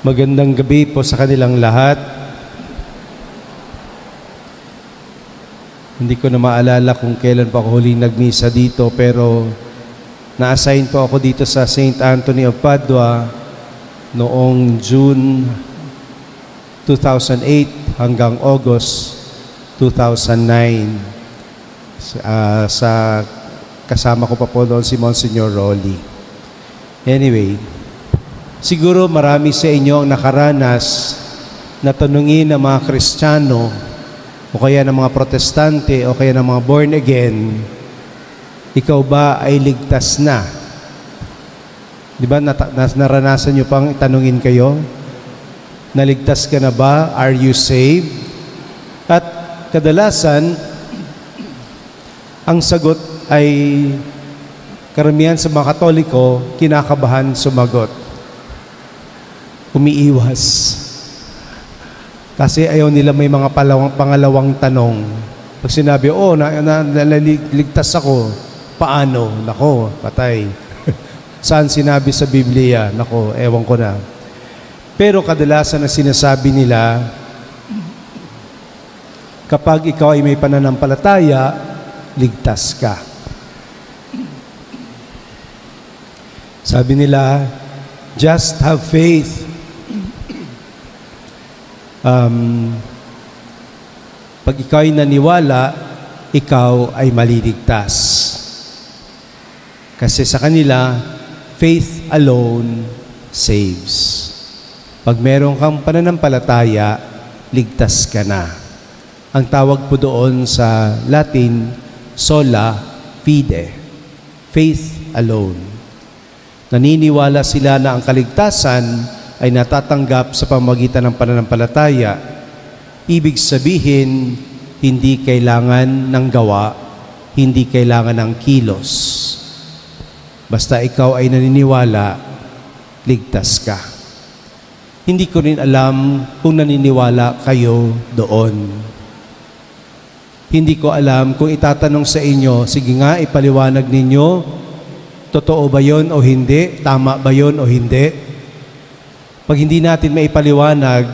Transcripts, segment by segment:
Magandang gabi po sa kanilang lahat. Hindi ko na maalala kung kailan pa ako huling nagmisa dito, pero na-assign po ako dito sa St. Anthony of Padua noong June 2008 hanggang August 2009. Kasama ko pa po doon si Monsignor Rolly. Anyway, siguro marami sa inyo ang nakaranas na tanungin ng mga Kristiyano o kaya ng mga Protestante o kaya ng mga born again, ikaw ba ay ligtas na? Di ba naranasan nyo pang tanungin kayo? Naligtas ka na ba? Are you saved? At kadalasan, ang sagot ay karamihan sa mga Katoliko, kinakabahan sumagot. Umiiwas. Kasi ayaw nila may mga pangalawang tanong. Pag sinabi, naligtas ako, paano? Nako, patay. Saan sinabi sa Biblia? Nako, ewan ko na. Pero kadalasan na sinasabi nila, kapag ikaw ay may pananampalataya, ligtas ka. Sabi nila, just have faith. Pag ikaw ay naniwala, ikaw ay maliligtas. Kasi sa kanila, faith alone saves. Pag meron kang pananampalataya, ligtas ka na. Ang tawag po doon sa Latin, sola fide. Faith alone. Naniniwala sila na ang kaligtasan ay natatanggap sa pamamagitan ng pananampalataya. Ibig sabihin, hindi kailangan ng gawa, hindi kailangan ng kilos. Basta ikaw ay naniniwala, ligtas ka. Hindi ko rin alam kung naniniwala kayo doon. Hindi ko alam kung itatanong sa inyo, sige nga, ipaliwanag ninyo, totoo ba yon o hindi? Tama ba yon o hindi? Pag hindi natin maipaliwanag,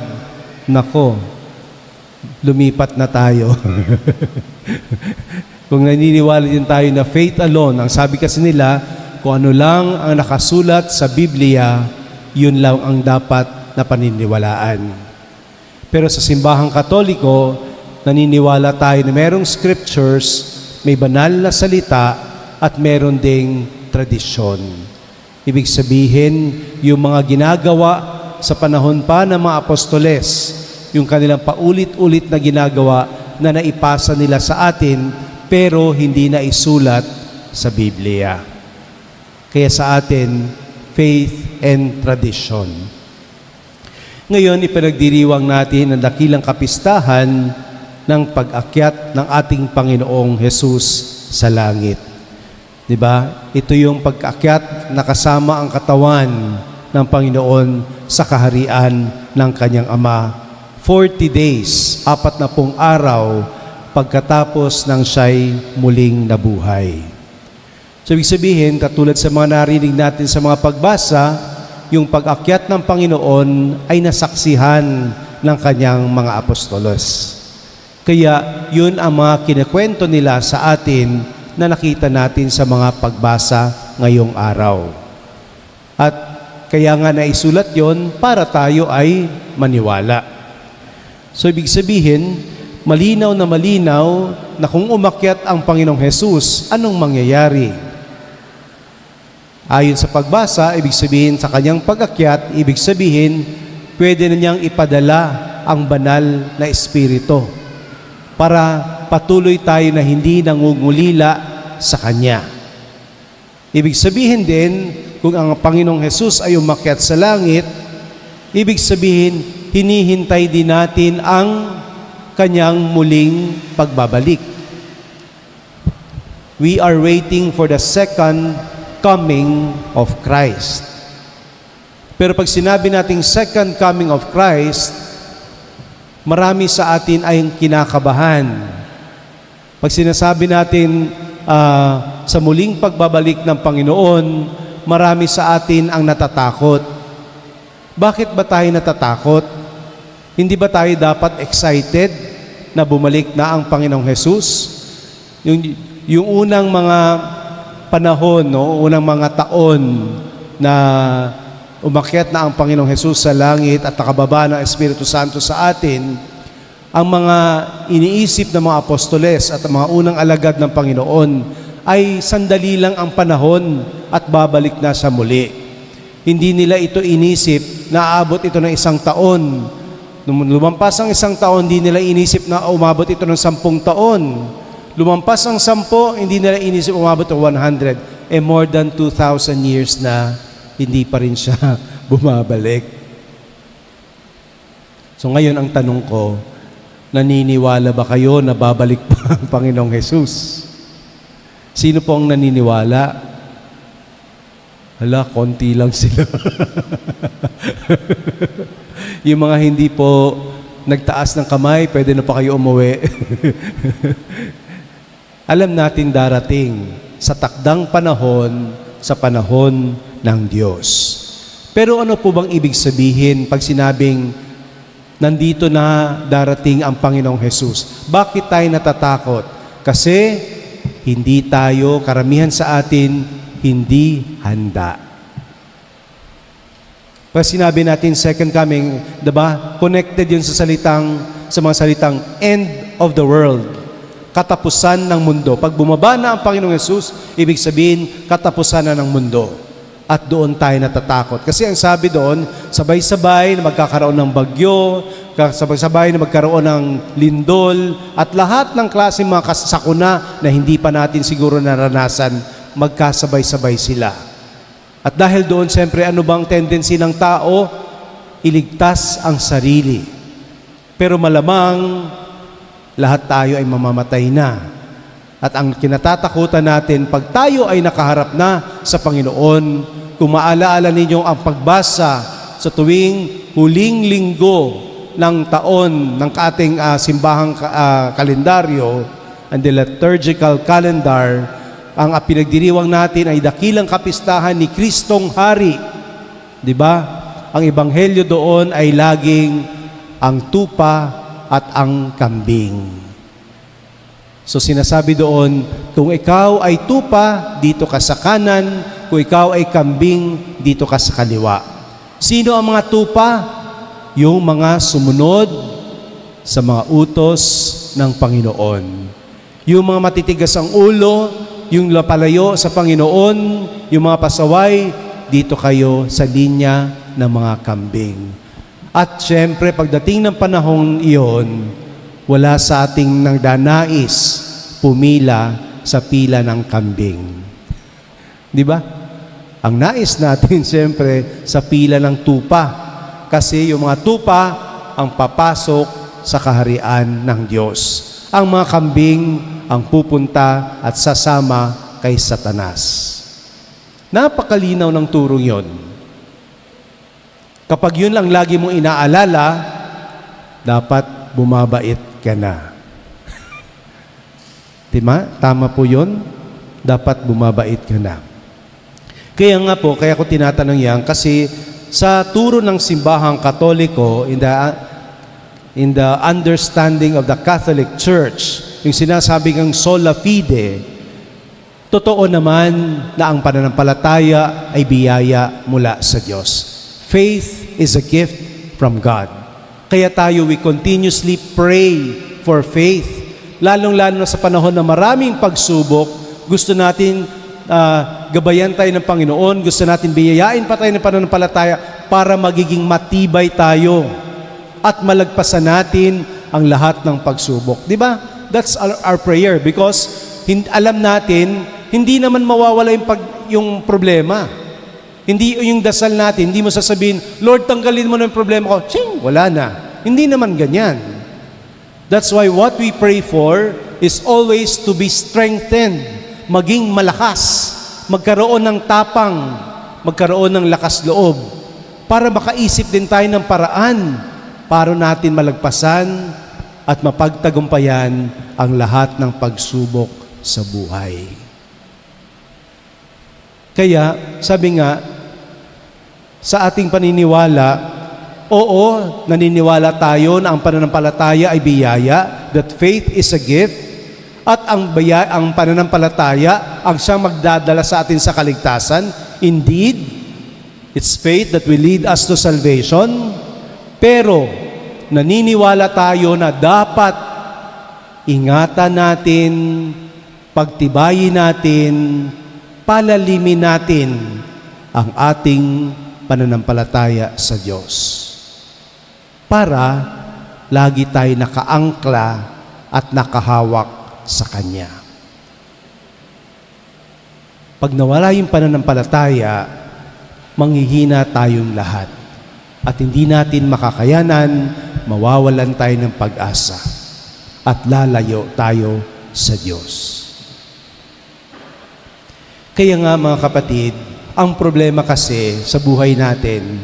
nako, lumipat na tayo. Kung naniniwala din tayo na faith alone, ang sabi kasi nila, kung ano lang ang nakasulat sa Biblia, yun lang ang dapat na paniniwalaan. Pero sa simbahang Katoliko, naniniwala tayo na merong scriptures, may banal na salita, at meron ding tradisyon. Ibig sabihin, yung mga ginagawa sa panahon pa ng mga apostoles, yung kanilang paulit-ulit na ginagawa na naipasa nila sa atin, pero hindi na isulat sa Biblia. Kaya sa atin, faith and tradition. Ngayon, ipinagdiriwang natin ang dakilang kapistahan ng pag-akyat ng ating Panginoong Jesus sa langit. Diba? Ito yung pag-akyat na kasama ang katawan ng Panginoon sa kaharian ng kanyang Ama. 40 days, 40 araw, pagkatapos ng siya'y muling nabuhay. So, ibig sabihin, katulad sa mga narinig natin sa mga pagbasa, yung pag-akyat ng Panginoon ay nasaksihan ng kanyang mga apostolos. Kaya, yun ang mga kinikwento nila sa atin na nakita natin sa mga pagbasa ngayong araw. At kaya nga naisulat yon para tayo ay maniwala. So, ibig sabihin, malinaw na kung umakyat ang Panginoong Jesus, anong mangyayari? Ayon sa pagbasa, ibig sabihin sa kanyang pag-akyat, ibig sabihin, pwede na niyang ipadala ang banal na Espiritu para patuloy tayo na hindi nangungulila sa Kanya. Ibig sabihin din, kung ang Panginoong Jesus ay umakyat sa langit, ibig sabihin, hinihintay din natin ang Kanyang muling pagbabalik. We are waiting for the second coming of Christ. Pero pag sinabi nating second coming of Christ, marami sa atin ay kinakabahan. Pag sinasabi natin sa muling pagbabalik ng Panginoon, marami sa atin ang natatakot. Bakit ba tayo natatakot? Hindi ba tayo dapat excited na bumalik na ang Panginoong Hesus? Yung unang mga panahon, no? Unang mga taon na umakyat na ang Panginoong Hesus sa langit at nakababa ng Espiritu Santo sa atin, ang mga iniisip ng mga apostoles at ang mga unang alagad ng Panginoon ay sandali lang ang panahon at babalik na sa muli. Hindi nila ito inisip na aabot ito ng 1 taon. Nung lumampas ang 1 taon, hindi nila inisip na umabot ito ng 10 taon. Lumampas ang 10, hindi nila inisip umabot ng 100. More than 2,000 years na hindi pa rin siya bumabalik. So ngayon ang tanong ko, naniniwala ba kayo na babalik pa ang Panginoong Hesus? Sino po ang naniniwala? Hala, konti lang sila. Yung mga hindi po nagtaas ng kamay, pwede na pa kayo umuwi. Alam natin darating sa takdang panahon, sa panahon ng Diyos. Pero ano po bang ibig sabihin pag sinabing nandito na darating ang Panginoong Hesus? Bakit tayo natatakot? Kasi hindi tayo, karamihan sa atin, hindi handa. Pag sinabi natin second coming, diba? Connected yun sa mga salitang end of the world. Katapusan ng mundo. Pag bumaba na ang Panginoong Hesus, ibig sabihin, katapusan na ng mundo. At doon tayo natatakot. Kasi ang sabi doon, sabay-sabay na magkakaroon ng bagyo, sabay-sabay na magkaroon ng lindol, at lahat ng klase mga sakuna na hindi pa natin siguro naranasan, magkasabay-sabay sila. At dahil doon, siyempre, ano bang tendency ng tao? Iligtas ang sarili. Pero malamang, lahat tayo ay mamamatay na. At ang kinatatakutan natin, pag tayo ay nakaharap na sa Panginoon, kung maalaala ninyo ang pagbasa sa tuwing huling linggo ng taon ng ating simbahang kalendaryo, and the liturgical calendar, ang pinagdiriwang natin ay dakilang kapistahan ni Kristong Hari. Diba? Ang ebanghelyo doon ay laging ang tupa at ang kambing. So sinasabi doon, kung ikaw ay tupa, dito ka sa kanan. Kung ikaw ay kambing, dito ka sa kaliwa. Sino ang mga tupa? Yung mga sumunod sa mga utos ng Panginoon. Yung mga matitigas ang ulo, yung lapalayo sa Panginoon, yung mga pasaway, dito kayo sa linya ng mga kambing. At syempre, pagdating ng panahong iyon, wala sa ating nagdanais pumila sa pila ng kambing. Di ba? Ang nais natin siyempre sa pila ng tupa. Kasi yung mga tupa ang papasok sa kaharian ng Diyos. Ang mga kambing ang pupunta at sasama kay Satanas. Napakalinaw ng turong yon. Kapag yun lang lagi mong inaalala, dapat bumabait ka na. Diba? Tama po yun. Dapat bumabait ka na. Kaya nga po, kaya ko tinatanong yan, kasi sa turo ng simbahang Katoliko, in the understanding of the Catholic Church, yung sinasabi ng sola fide, totoo naman na ang pananampalataya ay biyaya mula sa Diyos. Faith is a gift from God. Kaya tayo, we continuously pray for faith. Lalong-lalo na sa panahon na maraming pagsubok, gusto natin gabayan tayo ng Panginoon, gusto natin biyayain pa tayo ng pananampalataya para magiging matibay tayo at malagpasan natin ang lahat ng pagsubok. Di ba? That's our prayer because alam natin, hindi naman mawawala yung problema. Hindi yung dasal natin, hindi mo sasabihin, Lord, tanggalin mo na yung problema ko. Ching, wala na. Hindi naman ganyan. That's why what we pray for is always to be strengthened, maging malakas, magkaroon ng tapang, magkaroon ng lakas loob, para makaisip din tayo ng paraan para natin malagpasan at mapagtagumpayan ang lahat ng pagsubok sa buhay. Kaya, sabi nga, sa ating paniniwala, oo, naniniwala tayo na ang pananampalataya ay biyaya, that faith is a gift, at ang pananampalataya ang siyang magdadala sa atin sa kaligtasan. Indeed, it's faith that will lead us to salvation. Pero, naniniwala tayo na dapat ingatan natin, pagtibayin natin, palalimin natin ang ating pananampalataya sa Diyos. Para lagi tayo nakaangkla at nakahawak sa Kanya. Pag nawala yung pananampalataya, manghihina tayong lahat. At hindi natin makakayanan, mawawalan tayo ng pag-asa. At lalayo tayo sa Diyos. Kaya nga mga kapatid, ang problema kasi sa buhay natin,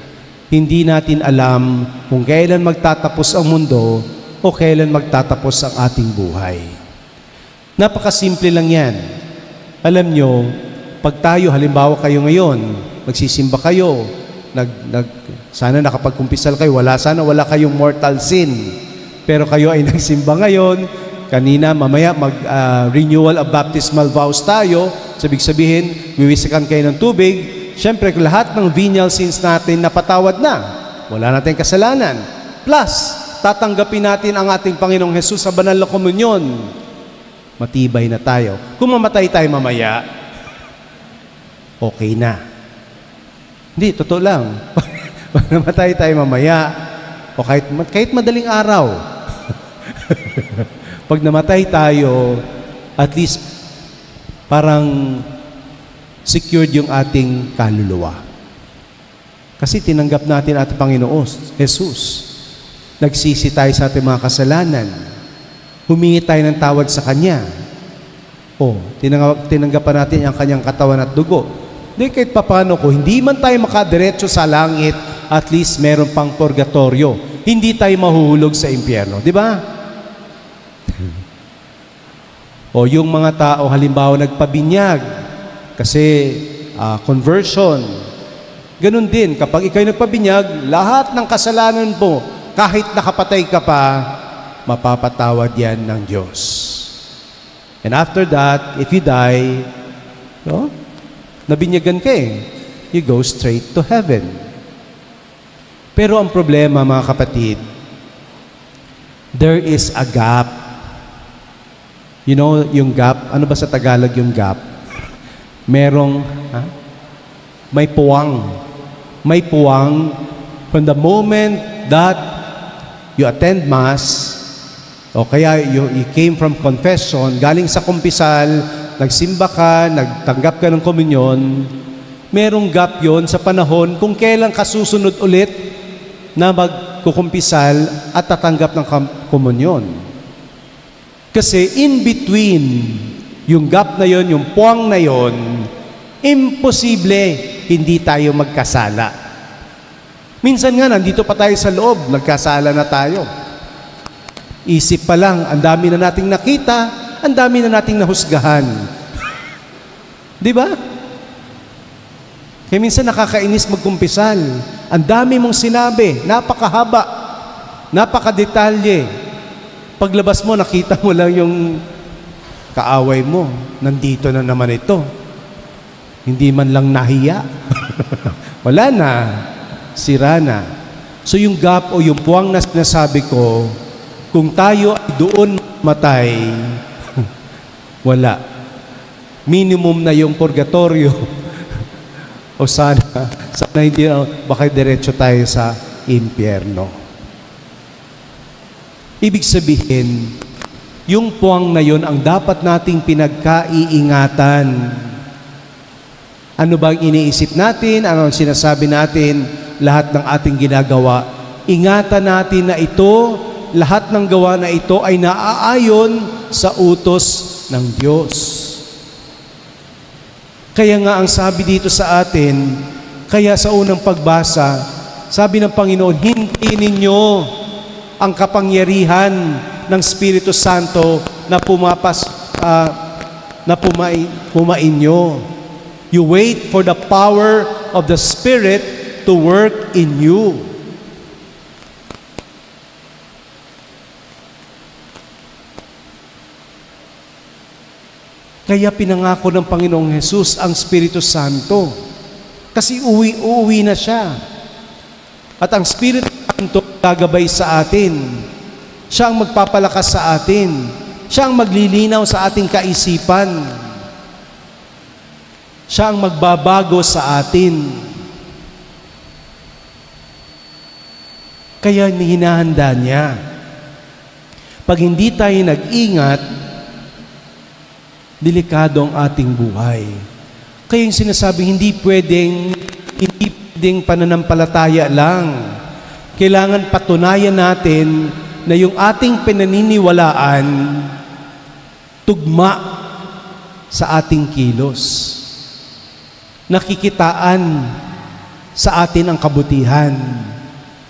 hindi natin alam kung kailan magtatapos ang mundo o kailan magtatapos ang ating buhay. Napakasimple lang yan. Alam nyo, pag tayo, halimbawa kayo ngayon, magsisimba kayo, sana nakapagkumpisal kayo, sana wala kayong mortal sin. Pero kayo ay nagsimba ngayon, kanina, mamaya renewal of baptismal vows tayo, sabig sabihin, wiwisikan kayo ng tubig. Siyempre, lahat ng venial sins natin napatawad na. Wala natin kasalanan. Plus, tatanggapin natin ang ating Panginoong Jesus sa banal na komunyon. Matibay na tayo. Kung mamatay tayo mamaya, okay na. Hindi, totoo lang. Pag namatay tayo mamaya, o kahit madaling araw, pag namatay tayo, at least parang secured yung ating kaluluwa. Kasi tinanggap natin ating Panginoon, Jesus. Nagsisi tayo sa ating mga kasalanan. Humingi tayo ng tawad sa Kanya. Tinanggapan natin ang Kanyang katawan at dugo. Di kahit papano ko, hindi man tayo makadiretso sa langit, at least meron pang purgatorio. Hindi tayo mahuhulog sa impyerno. Di ba? O yung mga tao, halimbawa nagpabinyag, kasi conversion. Ganun din, kapag ikaw'y nagpabinyag, lahat ng kasalanan mo, kahit nakapatay ka pa, mapapatawad yan ng Diyos. And after that, if you die, nabinyagan ka you go straight to heaven. Pero ang problema, mga kapatid, there is a gap. You know, yung gap, ano ba sa Tagalog yung gap? May puwang. May puwang from the moment that you attend Mass, o kaya you came from confession, galing sa kumpisal, nagsimba ka, nagtanggap ka ng komunyon, merong gap yon sa panahon kung kailan ka susunod ulit na magkukumpisal at tatanggap ng komunyon. Kasi in between, yung gap na yon, yung puwang na yon, imposible hindi tayo magkasala. Minsan nga, nandito pa tayo sa loob, nagkasala na tayo. Isip pa lang, ang dami na nating nakita, ang dami na nating nahusgahan. Di ba? Kaya minsan nakakainis magkumpisal. Ang dami mong sinabi, napakahaba, napakadetalye. Paglabas mo, nakita mo lang yung kaaway mo. Nandito na naman ito. Hindi man lang nahiya. Wala na. Sira na. So yung gap o yung puwang na sinasabi ko, kung tayo ay doon matay, wala. Minimum na yung purgatorio. O sana hindi, baka diretso tayo sa impyerno. Ibig sabihin, yung puwang na yun ang dapat nating pinagkaiingatan. Ano ba ang iniisip natin? Ano ang sinasabi natin? Lahat ng ating ginagawa. Ingatan natin na ito, lahat ng gawa na ito ay naaayon sa utos ng Diyos. Kaya nga ang sabi dito sa atin, kaya sa unang pagbasa, sabi ng Panginoon, hintayin ninyo ang kapangyarihan ng Espiritu Santo na pumainyo. You wait for the power of the Spirit to to work in you. Kaya pinangako ng Panginoong Hesus ang Espiritu Santo. Kasi uuwi na siya. At ang Espiritu Santo gagabay sa atin. Siya ang magpapalakas sa atin. Siya ang maglilinaw sa ating kaisipan. Siya ang magbabago sa atin. Kaya hinahanda niya. Pag hindi tayo nag-ingat, delikado ang ating buhay. Kaya yung sinasabi, hindi pwedeng pananampalataya lang. Kailangan patunayan natin na yung ating pinaniniwalaan tugma sa ating kilos. Nakikitaan sa atin ang kabutihan.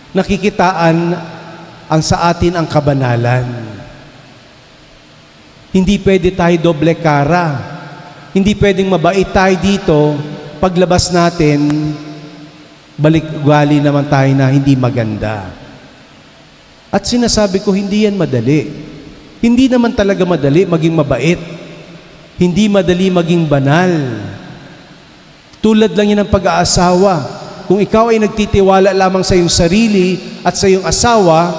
Nakikitaan ang sa atin ang kabanalan. Hindi pwede tayo doble kara. Hindi pwedeng mabait tayo dito, paglabas natin, balik-ugali naman tayo na hindi maganda. At sinasabi ko, hindi yan madali. Hindi naman talaga madali maging mabait. Hindi madali maging banal. Tulad lang yan ng pag-aasawa. Kung ikaw ay nagtitiwala lamang sa iyong sarili at sa iyong asawa,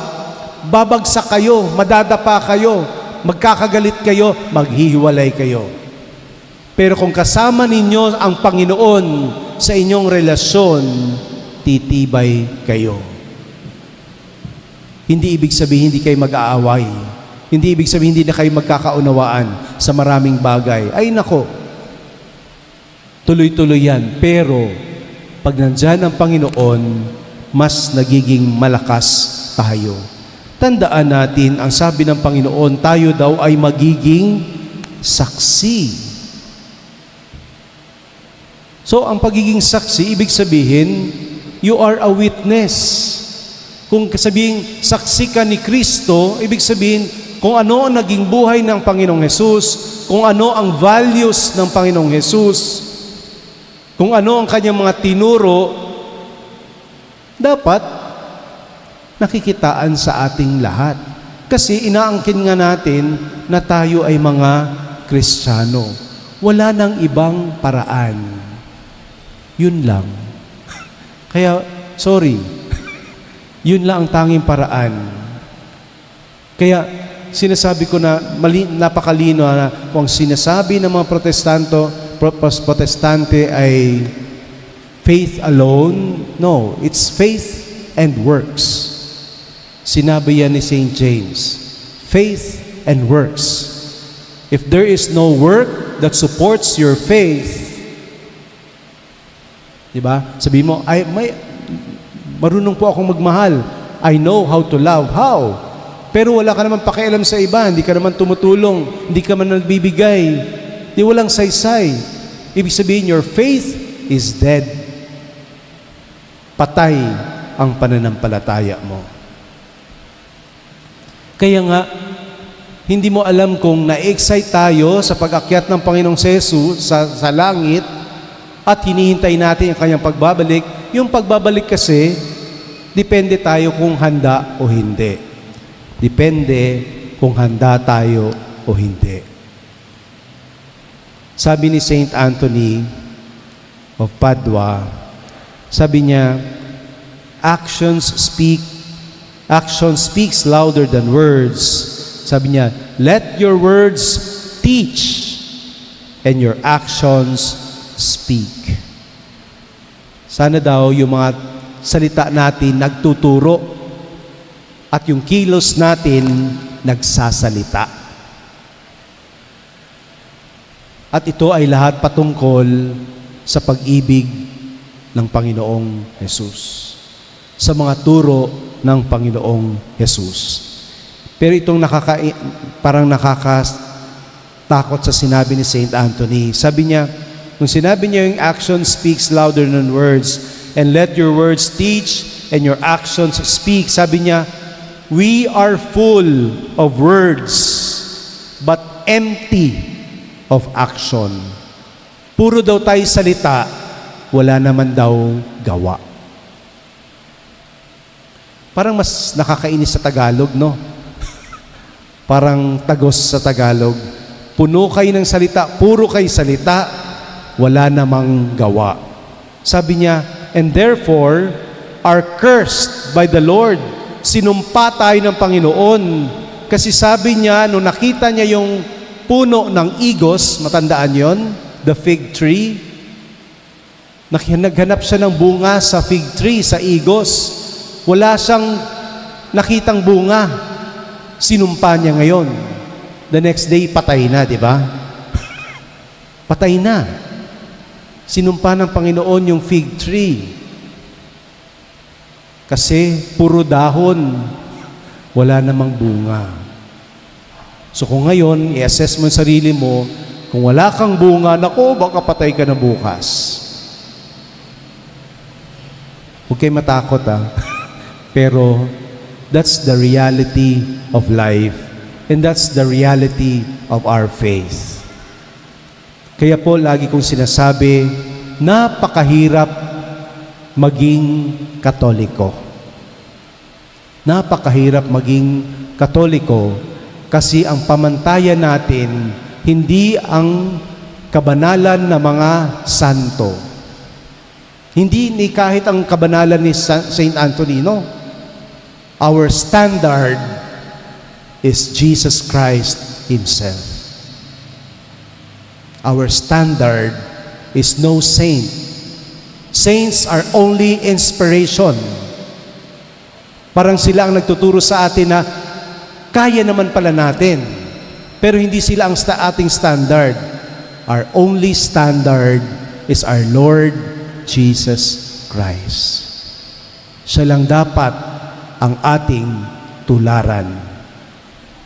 babagsak kayo, madadapa kayo, magkakagalit kayo, maghihiwalay kayo. Pero kung kasama ninyo ang Panginoon sa inyong relasyon, titibay kayo. Hindi ibig sabihin hindi kayo mag-aaway. Hindi ibig sabihin hindi na kayo magkakaunawaan sa maraming bagay. Ay nako, tuloy-tuloy yan. Pero pag nandyan ang Panginoon, mas nagiging malakas tayo. Tandaan natin, ang sabi ng Panginoon, tayo daw ay magiging saksi. So, ang pagiging saksi, ibig sabihin, you are a witness. Kung sabihin, saksi ka ni Kristo, ibig sabihin, kung ano ang naging buhay ng Panginoong Hesus, kung ano ang values ng Panginoong Hesus, kung ano ang kanyang mga tinuro, dapat nakikitaan sa ating lahat. Kasi inaangkin nga natin na tayo ay mga Kristiyano. Wala nang ibang paraan. Yun lang. Kaya, sorry, yun lang ang tanging paraan. Kaya, sinasabi ko na napakalino na kung sinasabi ng mga protestante ay faith alone, no, it's faith and works. Sinabi yan ni St. James, faith and works. If there is no work that supports your faith, diba? Sabi mo, marunong po akong magmahal. I know how to love. How? Pero wala ka naman pakialam sa iba, hindi ka naman tumutulong, hindi ka man nagbibigay, di walang saysay. Ibig sabihin, your faith is dead. Patay ang pananampalataya mo. Kaya nga, hindi mo alam kung na-excite tayo sa pag-akyat ng Panginoong Jesus sa langit at hinihintay natin ang kanyang pagbabalik. Yung pagbabalik kasi, depende tayo kung handa o hindi. Depende kung handa tayo o hindi. Sabi ni Saint Anthony of Padua, sabi niya, Action speaks louder than words. Sabi niya, let your words teach and your actions speak. Sana daw yung mga salita natin nagtuturo at yung kilos natin nagsasalita. At ito ay lahat patungkol sa pag-ibig ng Panginoong Hesus. Sa mga turo ng Panginoong Hesus. Pero itong parang nakakatakot sa sinabi ni St. Anthony. Sabi niya, nung sinabi niya yung action speaks louder than words, and let your words teach and your actions speak. Sabi niya, we are full of words, but empty of action. Puro daw tayo salita, wala naman daw gawa. Parang mas nakakainis sa Tagalog, no? Parang tagos sa Tagalog. Puno kayo ng salita, puro kayo salita, wala namang gawa. Sabi niya, and therefore are cursed by the Lord. Sinumpa tayo ng Panginoon. Kasi sabi niya, nung nakita niya yung puno ng igos, matandaan yon, the fig tree, naghanap siya ng bunga sa fig tree, sa igos. Wala siyang nakitang bunga. Sinumpa niya ngayon. The next day, patay na, di ba? Patay na. Sinumpa ng Panginoon yung fig tree. Kasi puro dahon, wala namang bunga. So kung ngayon, i-assess mo yung sarili mo, kung wala kang bunga, naku, baka patay ka na bukas. Huwag kayo matakot, Pero, that's the reality of life. And that's the reality of our faith. Kaya po, lagi kong sinasabi, napakahirap maging Katoliko. Napakahirap maging Katoliko kasi ang pamantayan natin, hindi ang kabanalan ng mga santo. Hindi ni kahit ang kabanalan ni Saint Anthony, no? Our standard is Jesus Christ Himself. Our standard is no saint. Saints are only inspiration. Parang sila ang nagtuturo sa atin na kaya naman pala natin. Pero hindi sila ang ating standard. Our only standard is our Lord Jesus Christ. Siya lang dapat ang ating tularan.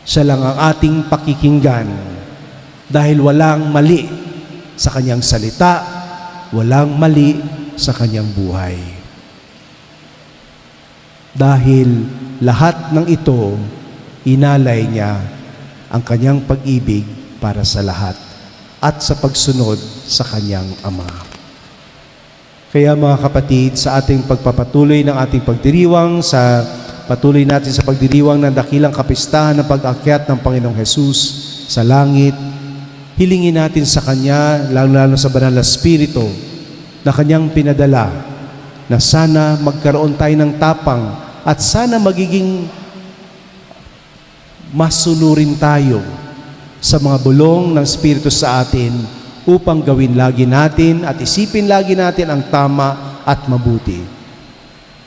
Siya lang ang ating pakikinggan dahil walang mali sa kanyang salita, walang mali sa kanyang buhay. Dahil lahat ng ito, inalay niya ang kanyang pag-ibig para sa lahat at sa pagsunod sa kanyang Ama. Kaya mga kapatid, sa ating pagpapatuloy ng ating pagdiriwang, sa patuloy natin sa pagdiriwang ng dakilang kapistahan ng pag-akyat ng Panginoong Hesus sa langit, hilingin natin sa Kanya, lalo-lalo sa Banal na Espiritu, na Kanyang pinadala, na sana magkaroon tayo ng tapang at sana magiging masunurin tayo sa mga bulong ng Espiritu sa atin upang gawin lagi natin at isipin lagi natin ang tama at mabuti.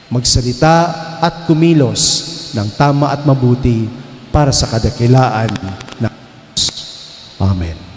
Magsalita at kumilos ng tama at mabuti para sa kadakilaan ng Diyos. Amen.